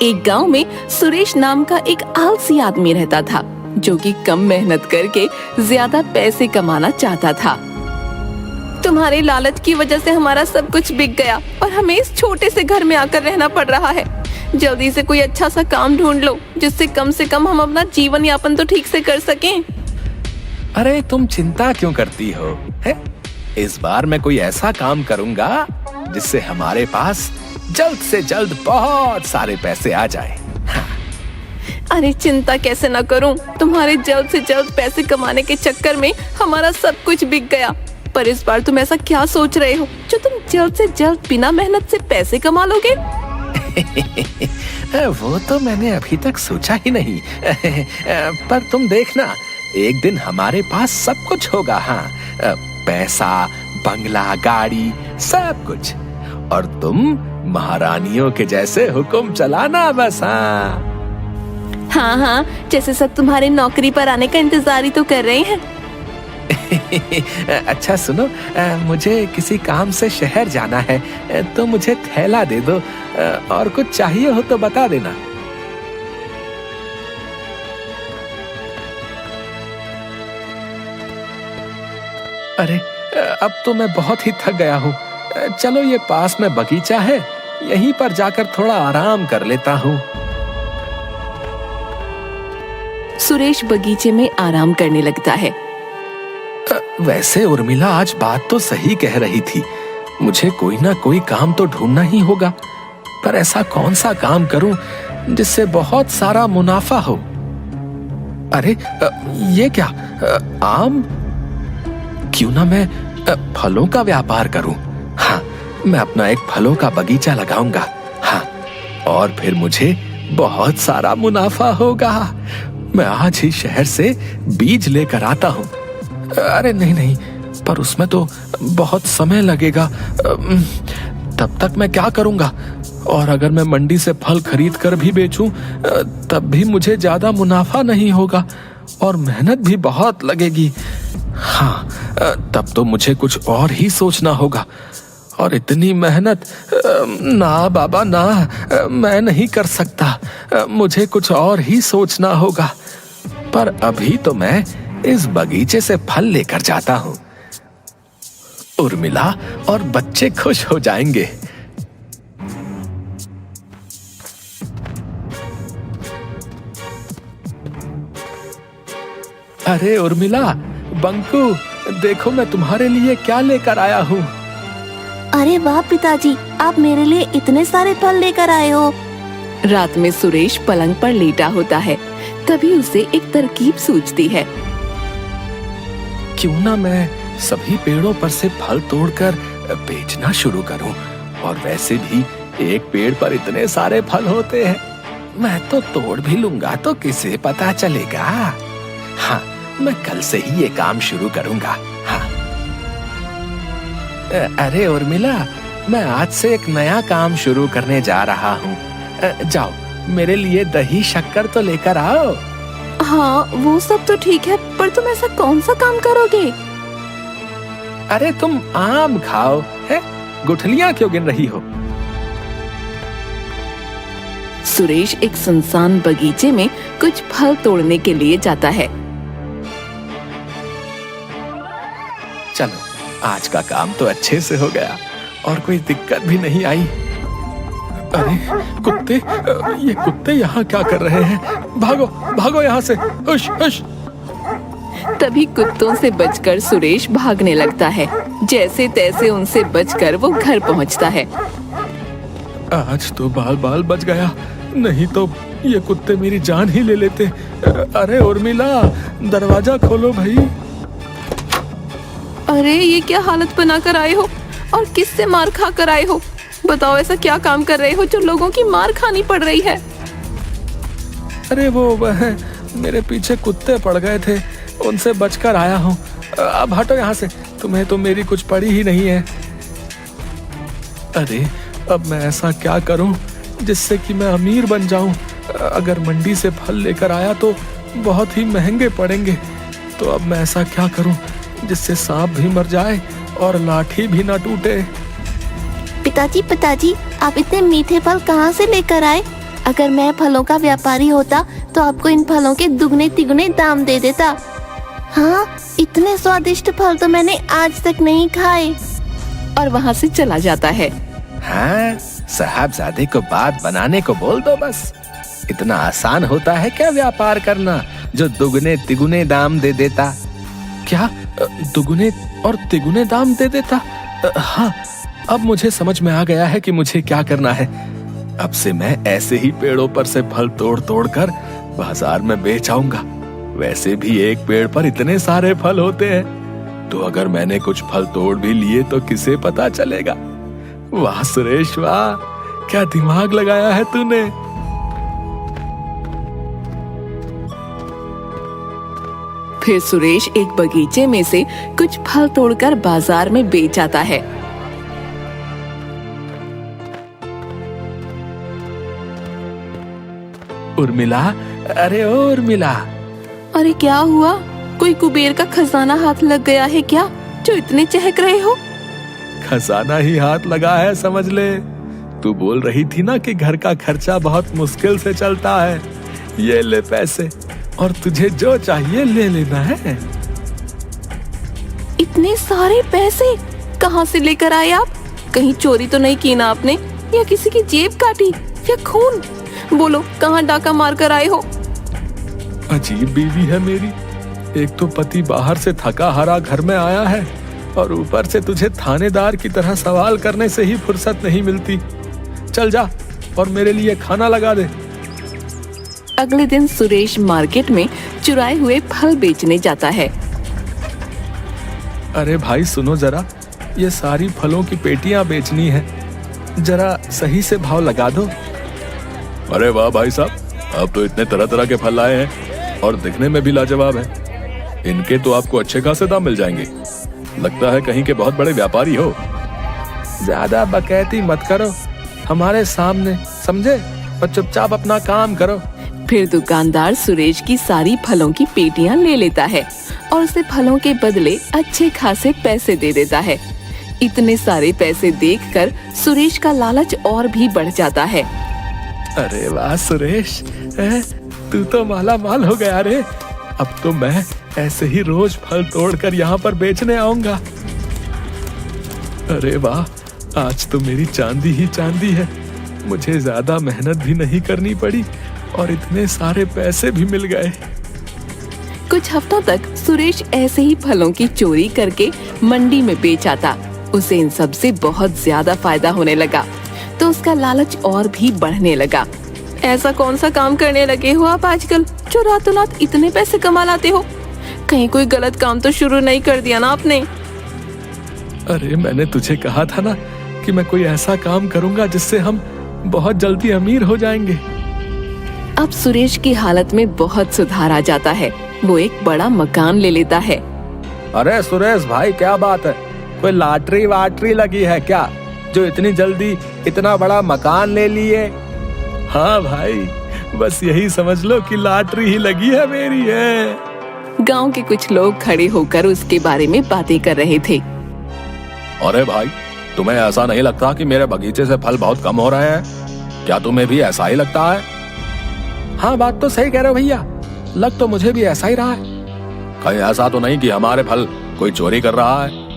एक गांव में सुरेश नाम का एक आलसी आदमी रहता था, जो कि कम मेहनत करके ज्यादा पैसे कमाना चाहता था। तुम्हारे लालच की वजह से हमारा सब कुछ बिक गया और हमें इस छोटे से घर में आकर रहना पड़ रहा है। जल्दी से कोई अच्छा सा काम ढूंढ लो, जिससे कम से कम हम अपना जीवन यापन तो ठीक से कर सकें। अरे तुम चिंता क्यों करती हो? है? इस बार मैं कोई ऐसा काम करूंगा जिससे हमारे पास जल्द से जल्द बहुत सारे पैसे आ जाए। अरे चिंता कैसे न करूं, तुम्हारे जल्द से जल्द पैसे कमाने के चक्कर में हमारा सब कुछ बिक गया। पर इस बार तुम ऐसा क्या सोच रहे हो जो तुम जल्द से जल्द बिना मेहनत से पैसे कमा लोगे? वो तो मैंने अभी तक सोचा ही नहीं। पर तुम देखना, एक दिन हमारे पास सब कुछ होगा। हाँ, पैसा, बंगला, गाड़ी, सब कुछ। और तुम महारानियों के जैसे हुक्म चलाना बस। हाँ हाँ, जैसे सब तुम्हारे नौकरी पर आने का इंतजार ही तो कर रहे हैं। अच्छा सुनो, मुझे किसी काम से शहर जाना है, तो मुझे थैला दे दो। और कुछ चाहिए हो तो बता देना। अरे अब तो मैं बहुत ही थक गया हूँ। चलो, ये पास में बगीचा है, यहीं पर जाकर थोड़ा आराम कर लेता हूँ। सुरेश बगीचे में आराम करने लगता है। वैसे उर्मिला आज बात तो सही कह रही थी, मुझे कोई ना कोई काम तो ढूंढना ही होगा। पर ऐसा कौन सा काम करूं जिससे बहुत सारा मुनाफा हो? अरे ये क्या, आम? क्यों ना मैं फलों का व्यापार करूं। हाँ, मैं अपना एक फलों का बगीचा लगाऊंगा। हाँ, और फिर मुझे बहुत सारा मुनाफा होगा। मैं आज ही शहर से बीज लेकर आता हूँ। अरे नहीं नहीं, पर उसमें तो बहुत समय लगेगा। तब तक मैं क्या करूंगा? और अगर मैं मंडी से फल खरीद कर भी बेचूं, तब भी मुझे ज्यादा मुनाफा नहीं होगा और मेहनत भी बहुत लगेगी। हाँ, तब तो मुझे कुछ और ही सोचना होगा। और इतनी मेहनत, ना बाबा ना, मैं नहीं कर सकता। मुझे कुछ और ही सोचना होगा। पर अभी तो मैं इस बगीचे से फल लेकर जाता हूँ। उर्मिला और बच्चे खुश हो जाएंगे। अरे उर्मिला, बंकू, देखो मैं तुम्हारे लिए क्या लेकर आया हूँ। अरे वाह पिताजी, आप मेरे लिए इतने सारे फल लेकर आए हो। रात में सुरेश पलंग पर लेटा होता है, तभी उसे एक तरकीब सूझती है। क्यों ना मैं सभी पेड़ों पर से फल तोड़कर बेचना शुरू करूं। और वैसे भी एक पेड़ पर इतने सारे फल होते हैं, मैं तो तोड़ भी लूंगा तो किसे पता चलेगा। हाँ, मैं कल से ही ये काम शुरू करूंगा। हाँ। अरे उर्मिला, मैं आज से एक नया काम शुरू करने जा रहा हूँ। जाओ, मेरे लिए दही शक्कर तो लेकर आओ। हाँ, वो सब तो ठीक है, पर तुम ऐसा कौन सा काम करोगे? अरे तुम आम खाओ, है? गुठलियां क्यों गिन रही हो? सुरेश एक सुनसान बगीचे में कुछ फल तोड़ने के लिए जाता है। चलो, आज का काम तो अच्छे से हो गया और कोई दिक्कत भी नहीं आई। अरे कुत्ते, ये कुत्ते यहाँ क्या कर रहे हैं? भागो भागो यहाँ से, हुश हुश। तभी कुत्तों से बचकर सुरेश भागने लगता है। जैसे तैसे उनसे बचकर वो घर पहुँचता है। आज तो बाल बाल बच गया, नहीं तो ये कुत्ते मेरी जान ही ले लेते। अरे उर्मिला, दरवाजा खोलो भाई। अरे ये क्या हालत बनाकर आए हो और किससे मार खा कर आए हो? बताओ, ऐसा क्या काम कर रहे हो जो लोगों की मार खानी पड़ रही है? अरे वो मेरे पीछे कुत्ते पड़ गए थे, उनसे बचकर आया हूँ। अब हटो यहाँ से, तुम्हें तो मेरी कुछ पड़ी ही नहीं है। अरे अब मैं ऐसा क्या करूँ जिससे कि मैं अमीर बन जाऊँ? अगर मंडी से फल लेकर आया तो बहुत ही महंगे पड़ेंगे। तो अब मैं ऐसा क्या करूँ जिससे सांप भी मर जाए और लाठी भी ना टूटे? पिताजी, आप इतने मीठे फल कहाँ से लेकर आए? अगर मैं फलों का व्यापारी होता तो आपको इन फलों के दुगने तिगुने दाम दे देता। हाँ, इतने स्वादिष्ट फल तो मैंने आज तक नहीं खाए। और वहाँ से चला जाता है। हाँ, साहबजादे को बात बनाने को बोल दो बस। इतना आसान होता है क्या व्यापार करना जो दुगने तिगुने दाम दे देता? क्या दुगने और तिगुने दाम दे देता? हाँ, अब मुझे समझ में आ गया है कि मुझे क्या करना है। अब से मैं ऐसे ही पेड़ों पर से फल तोड़ तोड़ कर बाजार में बेच आऊंगा। वैसे भी एक पेड़ पर इतने सारे फल होते हैं, तो अगर मैंने कुछ फल तोड़ भी लिए तो किसे पता चलेगा? वाह सुरेश वाह, क्या दिमाग लगाया है तूने। फिर सुरेश एक बगीचे में से कुछ फल तोड़कर बाजार में बेच आता है। उर्मिला, अरे ओ उर्मिला। अरे क्या हुआ? कोई कुबेर का खजाना हाथ लग गया है क्या, जो इतने चहक रहे हो? खजाना ही हाथ लगा है समझ ले। तू बोल रही थी ना कि घर का खर्चा बहुत मुश्किल से चलता है। ये ले पैसे, और तुझे जो चाहिए ले लेना है। इतने सारे पैसे कहाँ से लेकर आए आप? कहीं चोरी तो नहीं की ना आपने, या किसी की जेब काटी, या खून? बोलो, कहाँ डाका मार कर आए हो? अजीब बीवी है मेरी। एक तो पति बाहर से थका हारा घर में आया है, और ऊपर से तुझे थानेदार की तरह सवाल करने से ही फुर्सत नहीं मिलती। चल जा और मेरे लिए खाना लगा दे। अगले दिन सुरेश मार्केट में चुराए हुए फल बेचने जाता है। अरे भाई सुनो जरा, ये सारी फलों की पेटियां बेचनी है, जरा सही से भाव लगा दो। अरे वाह भाई साहब, अब तो इतने तरह तरह के फल लाए हैं और दिखने में भी लाजवाब है। इनके तो आपको अच्छे खासे दाम मिल जाएंगे। लगता है कहीं के बहुत बड़े व्यापारी हो। ज्यादा बकैती मत करो हमारे सामने, समझे? और चुपचाप अपना काम करो। फिर दुकानदार सुरेश की सारी फलों की पेटियां ले लेता है और उसे फलों के बदले अच्छे खासे पैसे दे देता है। इतने सारे पैसे देखकर सुरेश का लालच और भी बढ़ जाता है। अरे वाह सुरेश, तू तो माला माल हो गया रे। अब तो मैं ऐसे ही रोज फल तोड़कर यहाँ पर बेचने आऊंगा। अरे वाह, आज तो मेरी चांदी ही चांदी है। मुझे ज्यादा मेहनत भी नहीं करनी पड़ी और इतने सारे पैसे भी मिल गए। कुछ हफ्तों तक सुरेश ऐसे ही फलों की चोरी करके मंडी में बेच आता। उसे इन सब से बहुत ज्यादा फायदा होने लगा, तो उसका लालच और भी बढ़ने लगा। ऐसा कौन सा काम करने लगे हो आप आजकल, जो रातों रात इतने पैसे कमा लाते हो? कहीं कोई गलत काम तो शुरू नहीं कर दिया ना आपने? अरे मैंने तुझे कहा था ना कि मैं कोई ऐसा काम करूंगा जिससे हम बहुत जल्दी अमीर हो जाएंगे। अब सुरेश की हालत में बहुत सुधार आ जाता है। वो एक बड़ा मकान ले लेता है। अरे सुरेश भाई, क्या बात है? कोई लॉटरी वाटरी लगी है क्या, जो इतनी जल्दी इतना बड़ा मकान ले लिए? हाँ भाई, बस यही समझ लो कि लॉटरी ही लगी है मेरी है। गांव के कुछ लोग खड़े होकर उसके बारे में बातें कर रहे थे। अरे भाई, तुम्हें ऐसा नहीं लगता कि मेरे बगीचे से फल बहुत कम हो रहे हैं? क्या तुम्हें भी ऐसा ही लगता है? हाँ, बात तो सही कह रहे हो भैया, लग तो मुझे भी ऐसा ही रहा है। कहीं ऐसा तो नहीं कि हमारे फल कोई चोरी कर रहा है?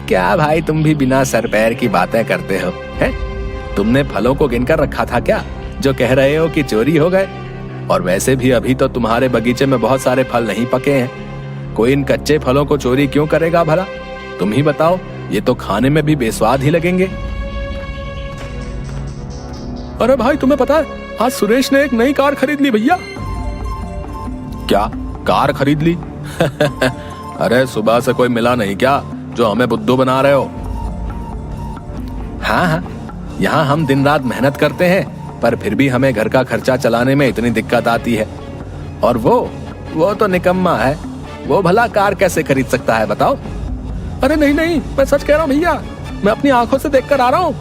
क्या भाई, तुम भी बिना सर पैर की बातें करते हो हैं? तुमने फलों को गिनकर रखा था क्या, जो कह रहे हो कि चोरी हो गए? और वैसे भी अभी तो तुम्हारे बगीचे में बहुत सारे फल नहीं पके हैं। कोई इन कच्चे फलों को चोरी क्यों करेगा भला? तुम ही बताओ, ये तो खाने में भी बेस्वाद ही लगेंगे। अरे भाई, तुम्हें पता है आज सुरेश ने एक नई कार खरीद ली भैया। क्या कार खरीद ली? अरे सुबह से कोई मिला नहीं क्या जो हमें बुद्धू बना रहे हो? हाँ हाँ, यहाँ हम दिन रात मेहनत करते हैं, पर फिर भी हमें घर का खर्चा चलाने में इतनी दिक्कत आती है। और वो तो निकम्मा है, वो भला कार कैसे खरीद सकता है बताओ? अरे नहीं नहीं, मैं सच कह रहा हूँ भैया, मैं अपनी आंखों से देखकर आ रहा हूँ।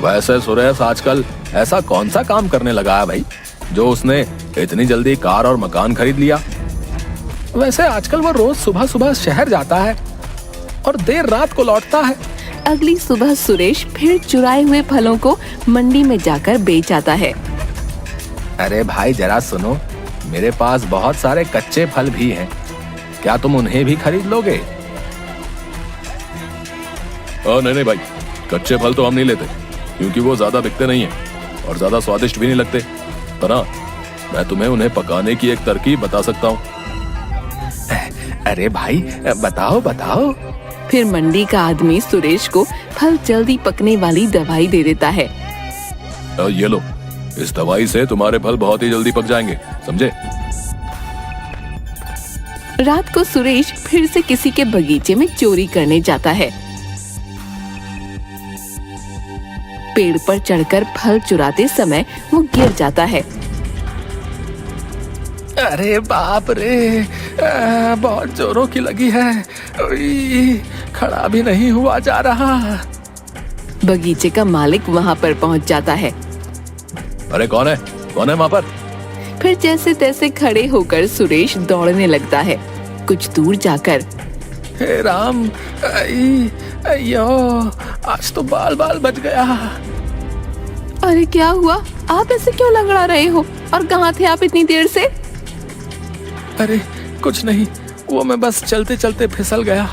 वैसे सुरेश आजकल ऐसा कौन सा काम करने लगा है भाई, जो उसने इतनी जल्दी कार और मकान खरीद लिया? वैसे आजकल वो रोज सुबह सुबह शहर जाता है और देर रात को लौटता है। अगली सुबह सुरेश फिर चुराए हुए फलों को मंडी में जाकर बेच आता है। अरे भाई जरा सुनो, मेरे पास बहुत सारे कच्चे फल भी हैं, क्या तुम उन्हें भी खरीद लोगे? नहीं भाई, कच्चे फल तो हम नहीं लेते क्योंकि वो ज्यादा बिकते नहीं हैं और ज्यादा स्वादिष्ट भी नहीं लगते। पर हाँ, मैं तुम्हें उन्हें पकाने की एक तरकीब बता सकता हूँ। अरे भाई बताओ बताओ। फिर मंडी का आदमी सुरेश को फल जल्दी पकने वाली दवाई दे देता है। ये लो, इस दवाई से तुम्हारे फल बहुत ही जल्दी पक जाएंगे, समझे? रात को सुरेश फिर से किसी के बगीचे में चोरी करने जाता है। पेड़ पर चढ़कर फल चुराते समय वो गिर जाता है। अरे बाप रे, बहुत जोरों की लगी है, खड़ा भी नहीं हुआ जा रहा। बगीचे का मालिक वहाँ पर पहुँच जाता है। अरे कौन है वहाँ पर? फिर जैसे तैसे खड़े होकर सुरेश दौड़ने लगता है। कुछ दूर जाकर, हे राम, अयो, आज तो बाल बाल बच गया। अरे क्या हुआ? आप ऐसे क्यों लंगड़ा रहे हो? और कहाँ थे आप इतनी देर से? अरे कुछ नहीं, वो मैं बस चलते चलते फिसल गया।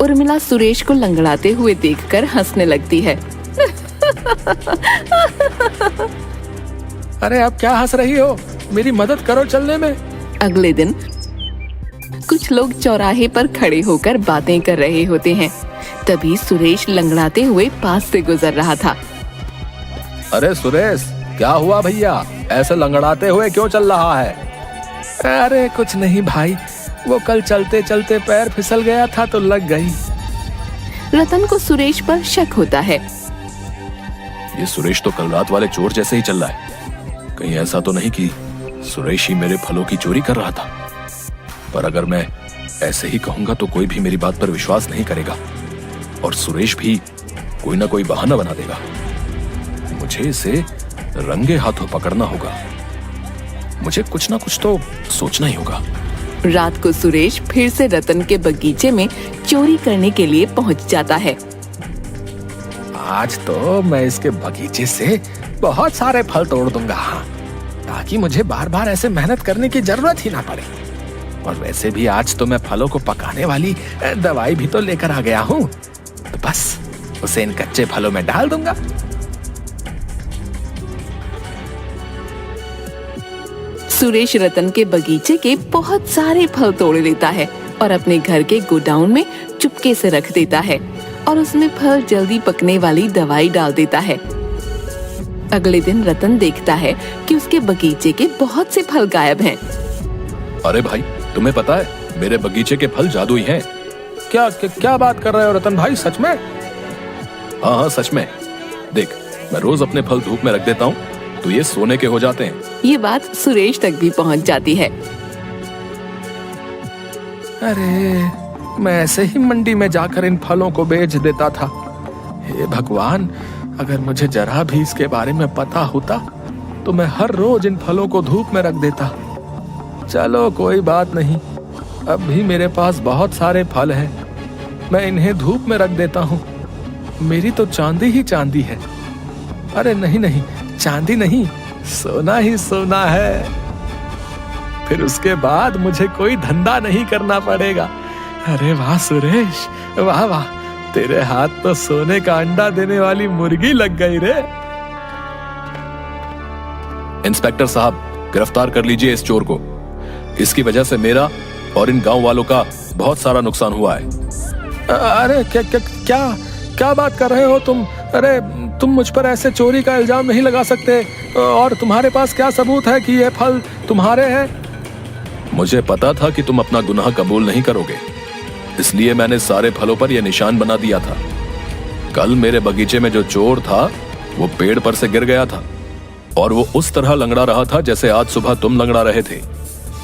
उर्मिला सुरेश को लंगड़ाते हुए देखकर हंसने लगती है। अरे आप क्या हंस रही हो? मेरी मदद करो चलने में। अगले दिन कुछ लोग चौराहे पर खड़े होकर बातें कर रहे होते हैं। तभी सुरेश लंगड़ाते हुए पास से गुजर रहा था। अरे सुरेश, क्या हुआ भैया? ऐसे लंगड़ाते हुए क्यों चल रहा है? अरे कुछ नहीं भाई, वो कल चलते चलते पैर फिसल गया था तो लग गई। रतन को सुरेश पर शक होता है। ये सुरेश तो कल रात वाले चोर जैसे ही चल रहा है। कहीं ऐसा तो नहीं कि सुरेश ही मेरे फलों की चोरी कर रहा था? पर अगर मैं ऐसे ही कहूंगा तो कोई भी मेरी बात पर विश्वास नहीं करेगा और सुरेश भी कोई ना कोई बहाना बना देगा। मुझे इसे रंगे हाथों पकड़ना होगा। मुझे कुछ ना कुछ तो सोचना ही होगा। रात को सुरेश फिर से रतन के बगीचे में चोरी करने के लिए पहुंच जाता है। आज तो मैं इसके बगीचे से बहुत सारे फल तोड़ दूंगा, ताकि मुझे बार बार ऐसे मेहनत करने की जरूरत ही ना पड़े। और वैसे भी आज तो मैं फलों को पकाने वाली दवाई भी तो लेकर आ गया हूँ, तो बस उसे इन कच्चे फलों में डाल दूंगा। सुरेश रतन के बगीचे के बहुत सारे फल तोड़ लेता है और अपने घर के गोडाउन में चुपके से रख देता है और उसमें फल जल्दी पकने वाली दवाई डाल देता है। अगले दिन रतन देखता है कि उसके बगीचे के बहुत से फल गायब हैं। अरे भाई, तुम्हें पता है मेरे बगीचे के फल जादुई हैं। क्या बात कर रहे हो रतन भाई, सच में? हाँ सच में। देख, मैं रोज अपने फल धूप में रख देता हूँ तो ये सोने के हो जाते हैं। ये बात सुरेश तक भी पहुँच जाती है। अरे मैं ऐसे ही मंडी में जाकर इन फलों को बेच देता था। हे भगवान, अगर मुझे जरा भी इसके बारे में पता होता तो मैं हर रोज इन फलों को धूप में रख देता। चलो कोई बात नहीं, अब भी मेरे पास बहुत सारे फल हैं, मैं इन्हें धूप में रख देता हूँ। मेरी तो चांदी ही चांदी है। अरे नहीं नहीं, चांदी नहीं, सोना ही सोना है। फिर उसके बाद मुझे कोई धंधा नहीं करना पड़ेगा। अरे वाह सुरेश, वाह वाह, तेरे हाथ तो सोने का अंडा देने वाली मुर्गी लग गई रे। इंस्पेक्टर साहब, गिरफ्तार कर लीजिए इस चोर को। इसकी वजह से मेरा और इन गांव वालों का बहुत सारा नुकसान हुआ है। अरे क्या बात कर रहे हो तुम? अरे तुम मुझ पर ऐसे चोरी का इल्जाम नहीं लगा सकते। और तुम्हारे पास क्या सबूत है कि ये फल तुम्हारे हैं? मुझे पता था कि तुम अपना गुनाह कबूल नहीं करोगे, इसलिए मैंने सारे फलों पर यह निशान बना दिया था। कल मेरे बगीचे में जो चोर था वो पेड़ पर से गिर गया था और वो उस तरह लंगड़ा रहा था जैसे आज सुबह तुम लंगड़ा रहे थे।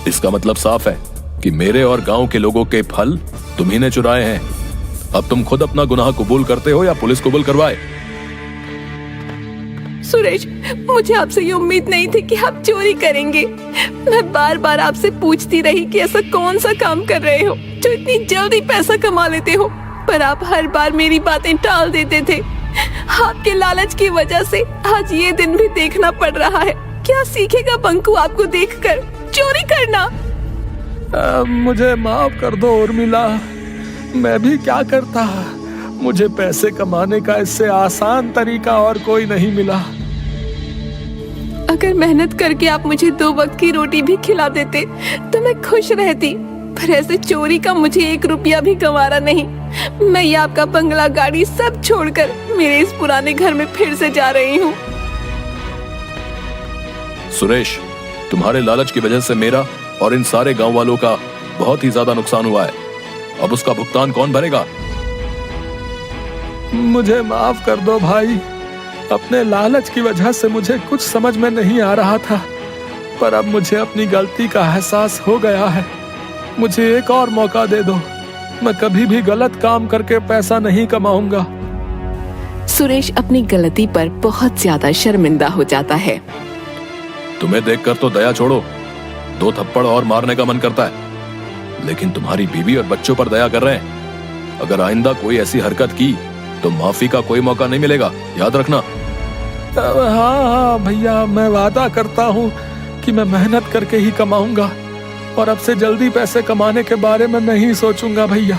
इसका मतलब साफ है कि मेरे और गांव के लोगों के फल तुम्ही ने चुराए हैं। अब तुम खुद अपना गुनाह कबूल करते हो या पुलिस कबूल करवाए? सुरेश, मुझे आपसे ये उम्मीद नहीं थी कि आप चोरी करेंगे। मैं बार बार आपसे पूछती रही कि ऐसा कौन सा काम कर रहे हो जो इतनी जल्दी पैसा कमा लेते हो, पर आप हर बार मेरी बातें टाल देते थे। आपके लालच की वजह से आज ये दिन भी देखना पड़ रहा है। क्या सीखेगा बंकू आपको देखकर? चोरी करना। मुझे माफ कर दो उर्मिला, मैं भी क्या करता। मुझे पैसे कमाने का इससे आसान तरीका और कोई नहीं मिला। अगर मेहनत करके आप मुझे 2 वक्त की रोटी भी खिला देते तो मैं खुश रहती, पर ऐसे चोरी का मुझे 1 रुपया भी गंवारा नहीं। मैं ये आपका बंगला, गाड़ी सब छोड़कर मेरे इस पुराने घर में फिर से जा रही हूँ। सुरेश, तुम्हारे लालच की वजह से मेरा और इन सारे गांव वालों का बहुत ही ज्यादा नुकसान हुआ है। अब उसका भुगतान कौन भरेगा? मुझे माफ कर दो भाई, अपने लालच की वजह से मुझे कुछ समझ में नहीं आ रहा था, पर अब मुझे अपनी गलती का एहसास हो गया है। मुझे एक और मौका दे दो, मैं कभी भी गलत काम करके पैसा नहीं कमाऊंगा। सुरेश अपनी गलती पर बहुत ज्यादा शर्मिंदा हो जाता है। तुम्हें देखकर तो दया छोड़ो, 2 थप्पड़ और मारने का मन करता है, लेकिन तुम्हारी बीवी और बच्चों पर दया कर रहे हैं। अगर आइंदा कोई ऐसी हरकत की तो माफी का कोई मौका नहीं मिलेगा, याद रखना। हाँ भैया, मैं वादा करता हूँ कि मैं मेहनत करके ही कमाऊंगा और अब से जल्दी पैसे कमाने के बारे में नहीं सोचूंगा भैया।